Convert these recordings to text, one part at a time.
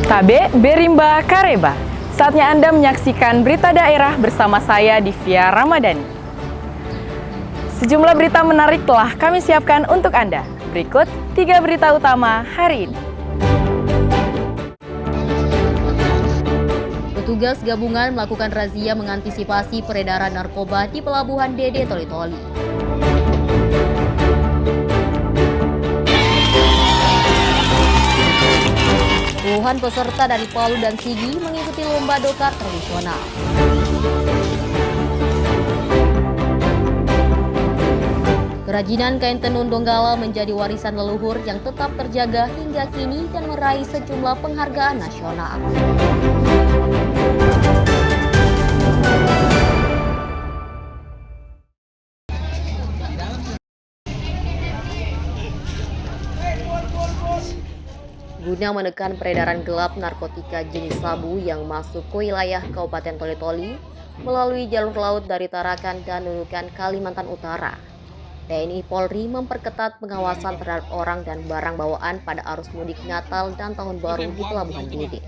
Tabe Berimba Kareba. Saatnya Anda menyaksikan berita daerah bersama saya Divya Ramadhani. Sejumlah berita menarik telah kami siapkan untuk Anda. Berikut 3 berita utama hari ini. Petugas gabungan melakukan razia mengantisipasi peredaran narkoba di Pelabuhan Dede Toli-Toli. Puluhan peserta dari Palu dan Sigi mengikuti lomba dokar tradisional. Kerajinan kain tenun Donggala menjadi warisan leluhur yang tetap terjaga hingga kini dan meraih sejumlah penghargaan nasional. Guna menekan peredaran gelap narkotika jenis sabu yang masuk ke wilayah Kabupaten Toli-Toli melalui jalur laut dari Tarakan dan Nunukan, Kalimantan Utara, TNI Polri memperketat pengawasan terhadap orang dan barang bawaan pada arus mudik Natal dan Tahun Baru di Pelabuhan Dede.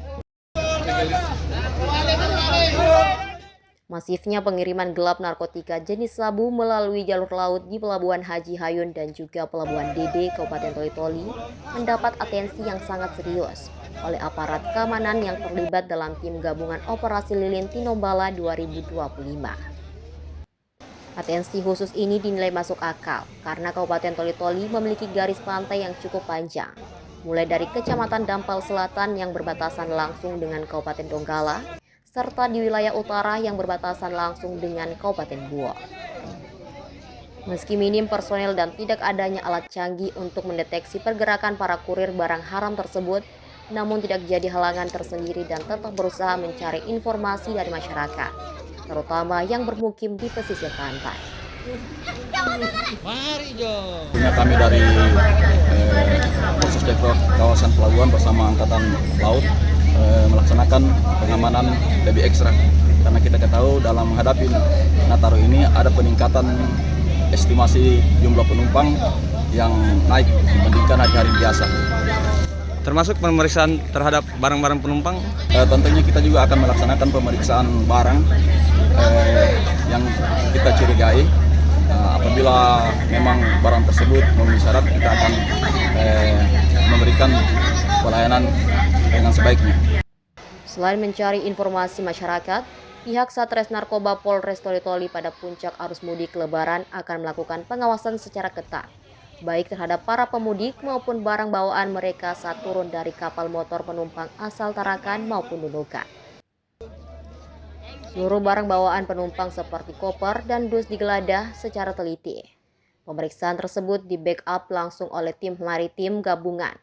Masifnya pengiriman gelap narkotika jenis sabu melalui jalur laut di Pelabuhan Haji Hayun dan juga Pelabuhan Dede, Kabupaten Toli-Toli mendapat atensi yang sangat serius oleh aparat keamanan yang terlibat dalam tim gabungan Operasi Lilin Tinombala 2025. Atensi khusus ini dinilai masuk akal karena Kabupaten Toli-Toli memiliki garis pantai yang cukup panjang, mulai dari Kecamatan Dampal Selatan yang berbatasan langsung dengan Kabupaten Donggala, serta di wilayah utara yang berbatasan langsung dengan Kabupaten Buol. Meski minim personel dan tidak adanya alat canggih untuk mendeteksi pergerakan para kurir barang haram tersebut, namun tidak jadi halangan tersendiri dan tetap berusaha mencari informasi dari masyarakat, terutama yang bermukim di pesisir pantai. Kami dari Polres Depok kawasan pelabuhan bersama Angkatan Laut melaksanakan pengamanan lebih ekstra karena kita ketahui dalam menghadapi Nataru ini ada peningkatan estimasi jumlah penumpang yang naik dibandingkan hari-hari biasa. Termasuk pemeriksaan terhadap barang-barang penumpang? Tentunya kita juga akan melaksanakan pemeriksaan barang yang kita curigai. Apabila memang barang tersebut memenuhi syarat, kita akan memberikan pelayanan dengan sebaiknya. Selain mencari informasi masyarakat, pihak Satres Narkoba Polres Toli-Toli pada puncak arus mudik Lebaran akan melakukan pengawasan secara ketat, baik terhadap para pemudik maupun barang bawaan mereka saat turun dari kapal motor penumpang asal Tarakan maupun Nunukan. Seluruh barang bawaan penumpang seperti koper dan dus digeledah secara teliti. Pemeriksaan tersebut di-backup langsung oleh tim maritim gabungan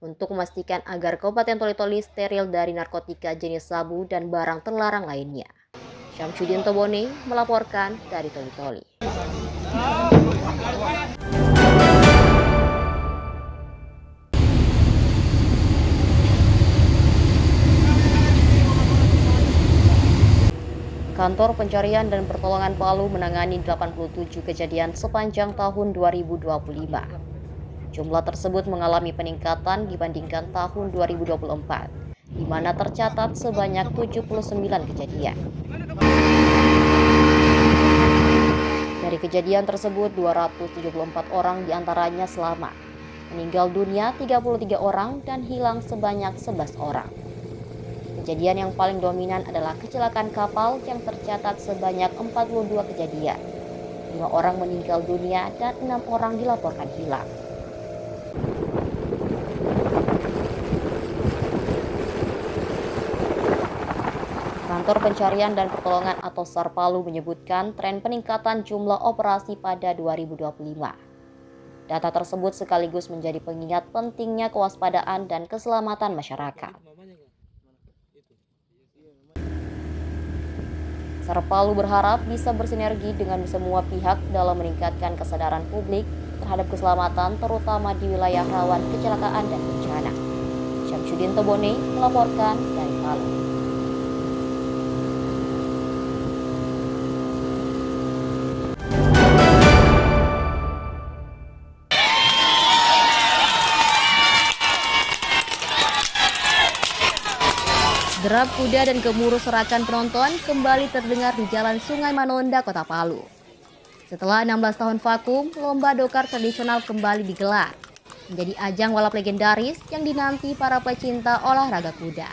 untuk memastikan agar Kabupaten Toli-Toli steril dari narkotika jenis sabu dan barang terlarang lainnya. Syamsuddin Tobone melaporkan dari Toli-Toli. Kantor Pencarian dan Pertolongan Palu menangani 87 kejadian sepanjang tahun 2025. Jumlah tersebut mengalami peningkatan dibandingkan tahun 2024, di mana tercatat sebanyak 79 kejadian. Dari kejadian tersebut, 274 orang diantaranya selamat, meninggal dunia 33 orang, dan hilang sebanyak 11 orang. Kejadian yang paling dominan adalah kecelakaan kapal yang tercatat sebanyak 42 kejadian. 5 orang meninggal dunia dan 6 orang dilaporkan hilang. Kantor Pencarian dan Pertolongan atau SAR Palu menyebutkan tren peningkatan jumlah operasi pada 2025. Data tersebut sekaligus menjadi pengingat pentingnya kewaspadaan dan keselamatan masyarakat. SAR Palu berharap bisa bersinergi dengan semua pihak dalam meningkatkan kesadaran publik terhadap keselamatan, terutama di wilayah rawan kecelakaan dan bencana. Syamsuddin Tobone melaporkan dari Palu. Derap kuda dan gemuruh sorakan penonton kembali terdengar di Jalan Sungai Manonda, Kota Palu. Setelah 16 tahun vakum, lomba dokar tradisional kembali digelar. Menjadi ajang balap legendaris yang dinanti para pecinta olahraga kuda.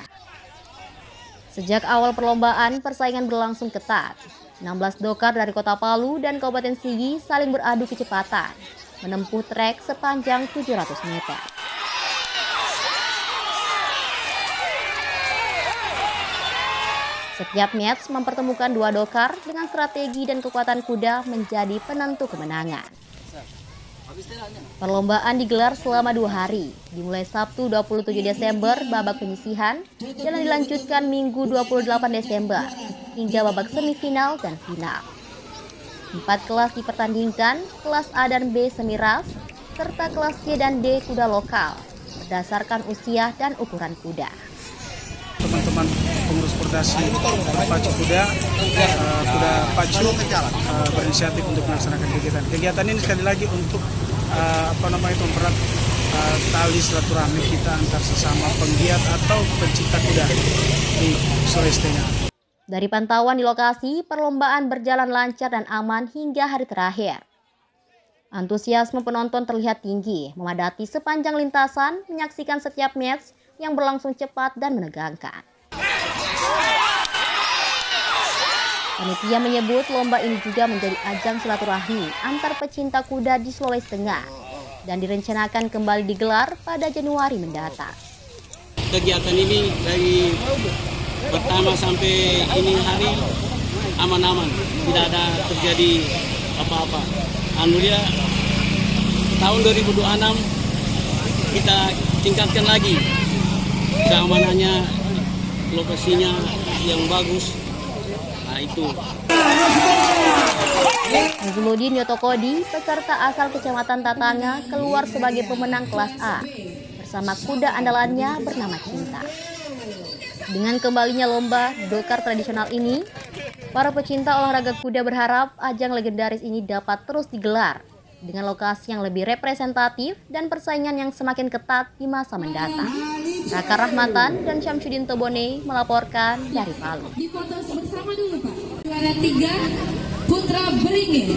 Sejak awal perlombaan, persaingan berlangsung ketat. 16 dokar dari Kota Palu dan Kabupaten Sigi saling beradu kecepatan, menempuh trek sepanjang 700 meter. Setiap match mempertemukan dua dokar dengan strategi dan kekuatan kuda menjadi penentu kemenangan. Perlombaan digelar selama 2 hari, dimulai Sabtu 27 Desember babak penyisihan dan dilanjutkan Minggu 28 Desember hingga babak semifinal dan final. 4 kelas dipertandingkan, kelas A dan B semiras, serta kelas C dan D kuda lokal, berdasarkan usia dan ukuran kuda. Teman-teman pengurus perdasi pacu kuda pacu berinisiatif untuk melaksanakan kegiatan. Kegiatan ini sekali lagi untuk mempererat tali silaturahmi kita antar sesama penggiat atau pencinta kuda di Sulawesi Tengah. Dari pantauan di lokasi, perlombaan berjalan lancar dan aman hingga hari terakhir. Antusiasme penonton terlihat tinggi, memadati sepanjang lintasan, menyaksikan setiap match yang berlangsung cepat dan menegangkan. Panitia menyebut lomba ini juga menjadi ajang silaturahmi antar pecinta kuda di Sulawesi Tengah dan direncanakan kembali digelar pada Januari mendatang. Kegiatan ini dari pertama sampai ini hari aman-aman, tidak ada terjadi apa-apa. Alhamdulillah tahun 2026 kita tingkatkan lagi keamanannya, lokasinya yang bagus. Nah itu. Nazuluddin Yotokodi, peserta asal Kecamatan Tatanga, keluar sebagai pemenang kelas A bersama kuda andalannya bernama Cinta. Dengan kembalinya lomba dokar tradisional ini, para pecinta olahraga kuda berharap ajang legendaris ini dapat terus digelar dengan lokasi yang lebih representatif dan persaingan yang semakin ketat di masa mendatang. Raka Rahmatan dan Syamsuddin Tobone melaporkan dari Palu. Di foto bersama dulu Pak. Juara 3 Putra Beringin.